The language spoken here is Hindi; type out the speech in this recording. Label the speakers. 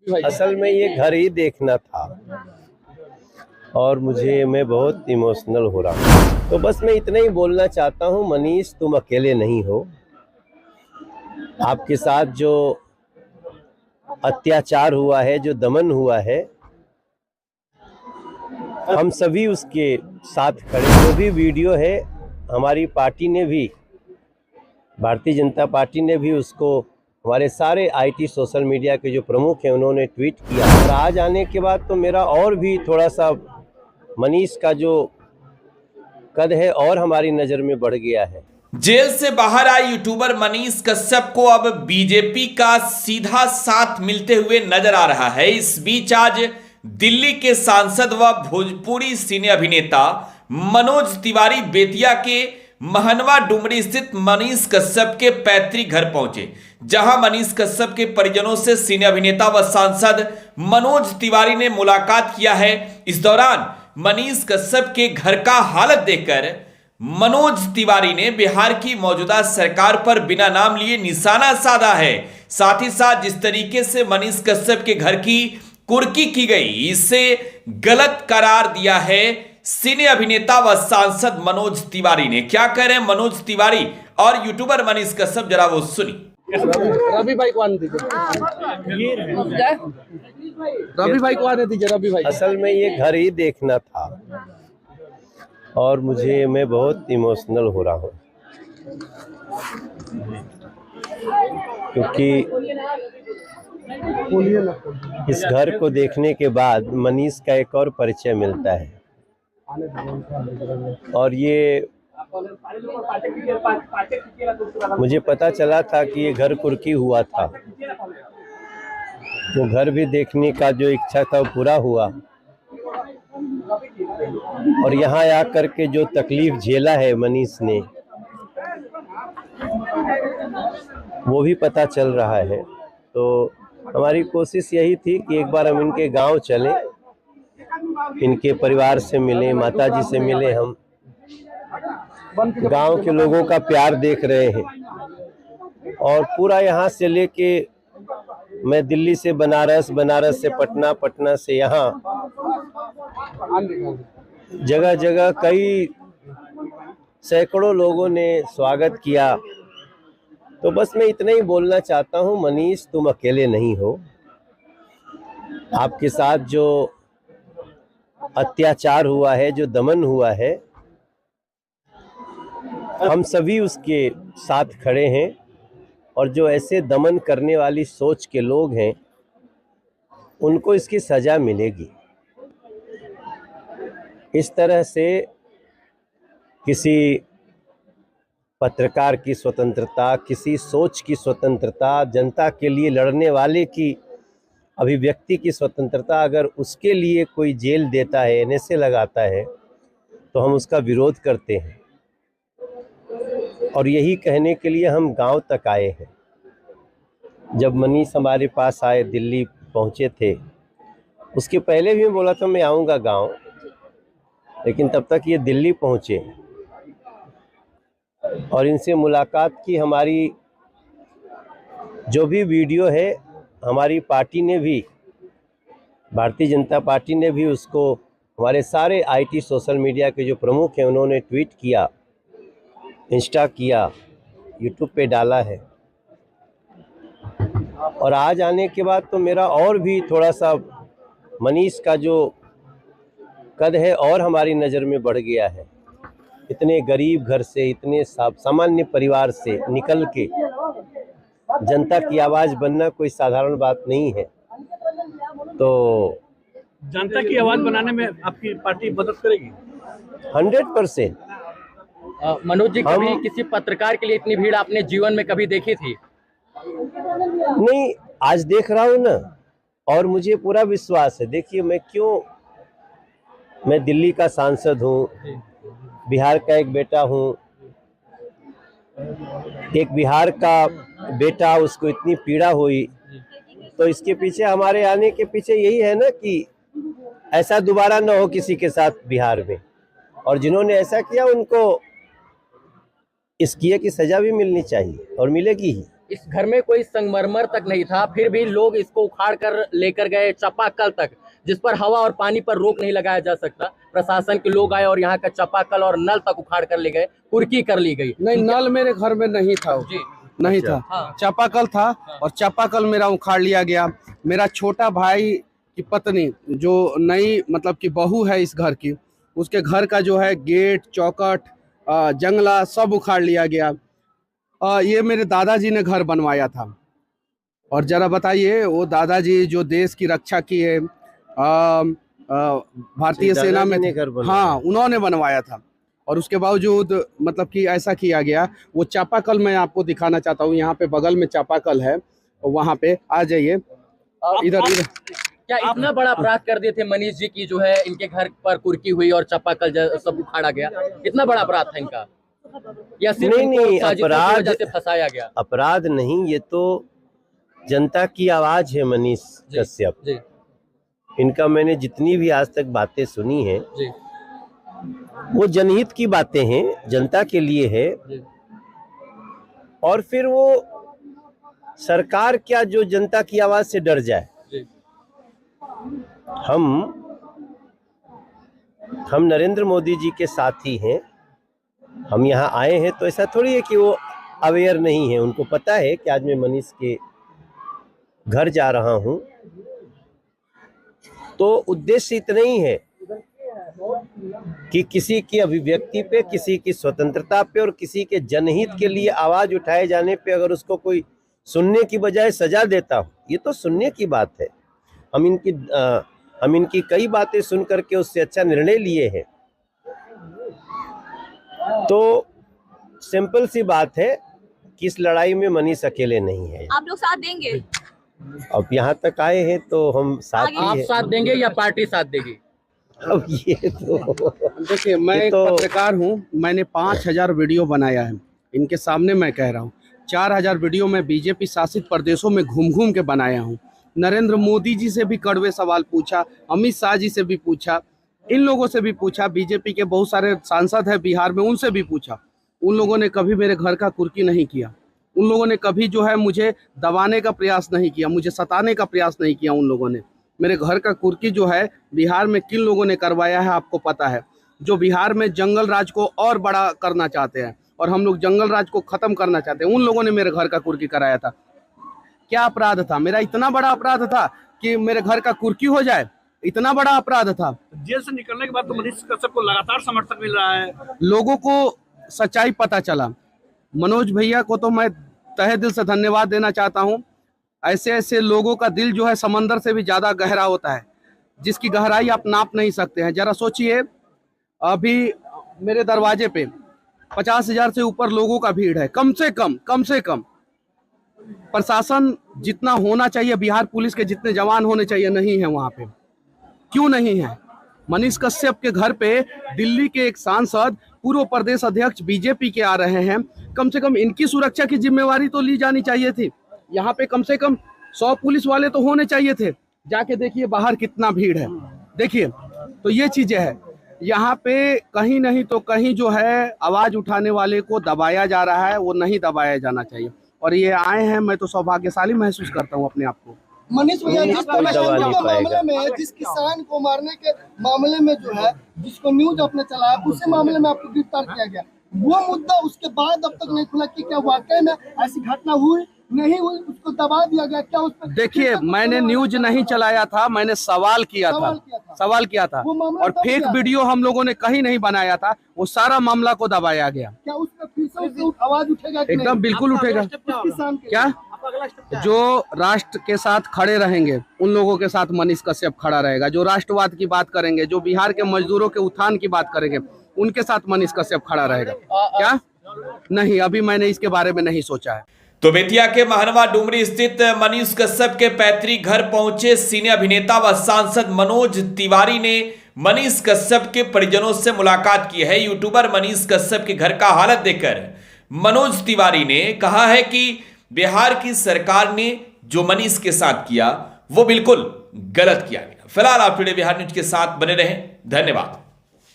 Speaker 1: असल में ये घर ही देखना था और मैं बहुत इमोशनल हो रहा हूँ। तो बस मैं इतना ही बोलना चाहता हूँ, मनीष तुम अकेले नहीं हो। आपके साथ जो अत्याचार हुआ है, जो दमन हुआ है, हम सभी उसके साथ खड़े। जो भी वीडियो है, हमारी पार्टी ने भी, भारतीय जनता पार्टी ने भी उसको, हमारे सारे आईटी सोशल मीडिया के जो प्रमुख हैं उन्होंने ट्वीट किया। और आज आने के बाद तो मेरा और भी थोड़ा सा मनीष का जो कद है और हमारी नज़र में बढ़ गया है।
Speaker 2: जेल से बाहर आए यूट्यूबर मनीष कश्यप को अब बीजेपी का सीधा साथ मिलते हुए नजर आ रहा है। इस बीच आज दिल्ली के सांसद व भोजपुरी सिने अभिनेता मनोज तिवारी बेतिया के महनवा डुमरी स्थित मनीष कश्यप के पैतृक घर पहुंचे, जहां मनीष कश्यप के परिजनों से सिने अभिनेता व सांसद मनोज तिवारी ने मुलाकात किया है। इस दौरान मनीष कश्यप के घर का हालत देखकर मनोज तिवारी ने बिहार की मौजूदा सरकार पर बिना नाम लिए निशाना साधा है। साथ ही साथ जिस तरीके से मनीष कश्यप के घर की कुर्की की गई, इसे गलत करार दिया है सिने अभिनेता व सांसद मनोज तिवारी ने। क्या कह रहे हैं मनोज तिवारी और यूट्यूबर मनीष कश्यप, जरा वो सुनी।
Speaker 3: रवि भाई को आने दीजिए। रवि भाई को आने दीजिए। रवि भाई,
Speaker 1: असल में ये घर ही देखना था और मैं बहुत इमोशनल हो रहा हूँ, क्योंकि इस घर को देखने के बाद मनीष का एक और परिचय मिलता है। और ये मुझे पता चला था कि ये घर कुर्की हुआ था, वो घर भी देखने का जो इच्छा था वो पूरा हुआ। और यहाँ आकर के जो तकलीफ झेला है मनीष ने, वो भी पता चल रहा है। तो हमारी कोशिश यही थी कि एक बार हम इनके गांव चलें, इनके परिवार से मिलें, माताजी से मिलें। हम गांव के लोगों का प्यार देख रहे हैं और पूरा यहाँ से लेके मैं दिल्ली से बनारस, बनारस से पटना, पटना से यहाँ जगह जगह कई सैकड़ों लोगों ने स्वागत किया। तो बस मैं इतना ही बोलना चाहता हूँ, मनीष तुम अकेले नहीं हो। आपके साथ जो अत्याचार हुआ है, जो दमन हुआ है, हम सभी उसके साथ खड़े हैं। और जो ऐसे दमन करने वाली सोच के लोग हैं, उनको इसकी सजा मिलेगी। इस तरह से किसी पत्रकार की स्वतंत्रता, किसी सोच की स्वतंत्रता, जनता के लिए लड़ने वाले की अभिव्यक्ति की स्वतंत्रता, अगर उसके लिए कोई जेल देता है, एनएसए लगाता है, तो हम उसका विरोध करते हैं। और यही कहने के लिए हम गांव तक आए हैं। जब मनीष हमारे पास आए, दिल्ली पहुंचे थे, उसके पहले भी मैं बोला था मैं आऊँगा गांव, लेकिन तब तक ये दिल्ली पहुंचे और इनसे मुलाकात की। हमारी जो भी वीडियो है, हमारी पार्टी ने भी, भारतीय जनता पार्टी ने भी उसको, हमारे सारे आईटी सोशल मीडिया के जो प्रमुख हैं उन्होंने ट्वीट किया, इंस्टा किया, यूट्यूब पे डाला है। और आज आने के बाद तो मेरा और भी थोड़ा सा मनीष का जो कद है और हमारी नज़र में बढ़ गया है। इतने गरीब घर से, इतने सामान्य परिवार से निकल के जनता की आवाज़ बनना कोई साधारण बात नहीं है। तो
Speaker 3: जनता की आवाज बनाने में आपकी पार्टी मदद करेगी
Speaker 1: 100%।
Speaker 4: मनोज जी, कभी किसी पत्रकार के लिए इतनी भीड़ आपने जीवन में कभी देखी थी?
Speaker 1: नहीं, आज देख रहा हूँ ना, और मुझे पूरा विश्वास है। देखिए, मैं दिल्ली का सांसद हूँ, बिहार का एक बेटा हूँ। एक बिहार का बेटा, उसको इतनी पीड़ा हुई, तो इसके पीछे, हमारे आने के पीछे यही है ना कि ऐसा दोबारा ना हो किसी के साथ बिहार में। और जिन्होंने ऐसा किया उनको इस किए की सजा भी मिलनी चाहिए और मिलेगी ही।
Speaker 4: इस घर में कोई संगमरमर तक नहीं था, फिर भी लोग इसको उखाड़ कर लेकर गए चापाकल तक, जिस पर हवा और पानी पर रोक नहीं लगाया जा सकता। प्रशासन के लोग आए और यहाँ का चापाकल और नल तक उखाड़ कर ले गए, कुर्की कर ली गई।
Speaker 5: नहीं, नल मेरे घर में नहीं था
Speaker 4: जी
Speaker 5: नहीं था।
Speaker 4: हाँ।
Speaker 5: चापाकल था और चापाकल मेरा उखाड़ लिया गया। मेरा छोटा भाई की पत्नी जो नई मतलब कि बहू है इस घर की, उसके घर का जो है गेट, चौखट, जंगला सब उखाड़ लिया गया। ये मेरे दादाजी ने घर बनवाया था। और जरा बताइए, वो दादाजी जो देश की रक्षा की है, भारतीय सेना में
Speaker 1: दादाजी ने घर बनवाया।
Speaker 5: हाँ, उन्होंने बनवाया था। और उसके बावजूद मतलब कि ऐसा किया गया। वो चापाकल मैं आपको दिखाना चाहता हूँ, यहाँ पे बगल में चापाकल है, वहाँ पे आ जाइए। इधर
Speaker 4: क्या इतना बड़ा अपराध कर दिए थे मनीष जी की, जो है इनके घर पर कुर्की हुई और चापाकल सब उखाड़ा गया? इतना बड़ा अपराध था इनका, या सिर्फ इनको साजिशों की वजह से फंसाया गया?
Speaker 1: अपराध नहीं, ये तो जनता की आवाज है मनीष कश्यप
Speaker 4: जी
Speaker 1: इनका मैंने जितनी भी आज तक बातें सुनी है
Speaker 4: जी
Speaker 1: वो जनहित की बातें हैं, जनता के लिए है।
Speaker 4: जी
Speaker 1: और फिर वो सरकार क्या जो जनता की आवाज से डर जाए।
Speaker 4: जी
Speaker 1: हम नरेंद्र मोदी जी के साथी हैं। हम यहाँ आए हैं तो ऐसा थोड़ी है कि वो अवेयर नहीं है, उनको पता है कि आज मैं मनीष के घर जा रहा हूं। तो उद्देश्य इतना ही है कि किसी की अभिव्यक्ति पे, किसी की स्वतंत्रता पे और किसी के जनहित के लिए आवाज उठाए जाने पे अगर उसको कोई सुनने की बजाय सजा देता हो, ये तो सुनने की बात है। हम इनकी कई बातें सुन करके उससे अच्छा निर्णय लिए हैं। तो सिंपल सी बात है कि इस लड़ाई में मनीष अकेले नहीं है।
Speaker 6: आप लोग साथ देंगे?
Speaker 1: अब यहाँ तक आए हैं तो हम साथ ही
Speaker 4: आप
Speaker 1: हैं।
Speaker 4: साथ देंगे या पार्टी साथ देगी?
Speaker 1: अब ये तो
Speaker 5: देखिए, मैं
Speaker 1: ये
Speaker 5: एक
Speaker 1: तो-
Speaker 5: पत्रकार हूँ। मैंने 5000 वीडियो बनाया है। इनके सामने मैं कह रहा हूँ, 4000 वीडियो मैं बीजेपी शासित प्रदेशों में घूम घूम के बनाया हूँ। नरेंद्र मोदी जी से भी कड़वे सवाल पूछा, अमित शाह जी से भी पूछा, इन लोगों से भी पूछा, बीजेपी के बहुत सारे सांसद हैं बिहार में, उनसे भी पूछा। उन लोगों ने कभी मेरे घर का कुर्की नहीं किया। उन लोगों ने कभी जो है मुझे दबाने का प्रयास नहीं किया, मुझे सताने का प्रयास नहीं किया। उन लोगों ने मेरे घर का कुर्की जो है बिहार में किन लोगों ने करवाया है आपको पता है। जो बिहार में जंगल राज को और बड़ा करना चाहते हैं और हम लोग जंगल राज को खत्म करना चाहते हैं, उन लोगों ने मेरे घर का कुर्की कराया था। क्या अपराध था मेरा? इतना बड़ा अपराध था कि मेरे घर का कुर्की हो जाए? इतना बड़ा अपराध था।
Speaker 3: जेल से निकलने के बाद तो मनीष कश्यप को लगातार समर्थन मिल रहा है।
Speaker 5: लोगों को सच्चाई पता चला। मनोज भैया को तो मैं तहे दिल से धन्यवाद देना चाहता हूं। ऐसे ऐसे लोगों का दिल जो है समंदर से भी ज्यादा गहरा होता है, जिसकी गहराई आप नाप नहीं सकते हैं। जरा सोचिए, अभी मेरे दरवाजे पे 50,000 से ऊपर लोगों का भीड़ है, कम से कम। प्रशासन जितना होना चाहिए, बिहार पुलिस के जितने जवान होने चाहिए, नहीं है वहां पे। क्यों नहीं है? मनीष कश्यप के घर पे दिल्ली के एक सांसद, पूर्व प्रदेश अध्यक्ष बीजेपी के आ रहे हैं। कम से कम इनकी सुरक्षा की जिम्मेवारी तो ली जानी चाहिए थी। यहाँ पे कम से कम 100 पुलिस वाले तो होने चाहिए थे। जाके देखिए बाहर कितना भीड़ है, देखिए। तो ये चीजें हैं यहाँ पे। कहीं नहीं तो कहीं जो है आवाज उठाने वाले को दबाया जा रहा है, वो नहीं दबाया जाना चाहिए। और ये आए हैं, मैं तो सौभाग्यशाली महसूस करता हूँ अपने आप को।
Speaker 7: मनीष भैया, जिस
Speaker 1: कोई दबा नहीं
Speaker 7: के
Speaker 1: पाएगा।
Speaker 7: मामले में, जिस किसान को मारने के मामले में जो है, जिसको न्यूज आपने चलाया, उसी मामले में आपको गिरफ्तार किया गया, वो मुद्दा उसके बाद अब तक नहीं खुला कि क्या वाकई में ऐसी घटना हुई नहीं हुई, उसको दबा दिया गया क्या? उस पर
Speaker 5: देखिए, मैंने न्यूज नहीं चलाया था, मैंने सवाल किया था।
Speaker 7: वो मामला
Speaker 5: और
Speaker 7: दब
Speaker 5: फेक
Speaker 7: गया।
Speaker 5: वीडियो हम लोगों ने कहीं नहीं बनाया था, वो सारा मामला को दबाया गया।
Speaker 7: क्या उस पर फिर से उससे आवाज उठेगा कि
Speaker 5: एकदम
Speaker 7: नहीं?
Speaker 5: बिल्कुल उठेगा।
Speaker 7: उस किसान के
Speaker 5: क्या जो राष्ट्र के साथ खड़े रहेंगे, उन लोगों के साथ मनीष कश्यप खड़ा रहेगा। जो राष्ट्रवाद की बात करेंगे, जो बिहार के मजदूरों के उत्थान की बात करेंगे, उनके साथ मनीष कश्यप खड़ा रहेगा। क्या नहीं, अभी मैंने इसके बारे में नहीं सोचा है।
Speaker 2: तो बेतिया के महनवा डुमरी स्थित मनीष कश्यप के पैतृक घर पहुंचे सिने अभिनेता व सांसद मनोज तिवारी ने मनीष कश्यप के परिजनों से मुलाकात की है। यूट्यूबर मनीष कश्यप के घर का हालत देखकर मनोज तिवारी ने कहा है कि बिहार की सरकार ने जो मनीष के साथ किया वो बिल्कुल गलत किया गया। फिलहाल आप जुड़े बिहार न्यूज के साथ बने रहें। धन्यवाद।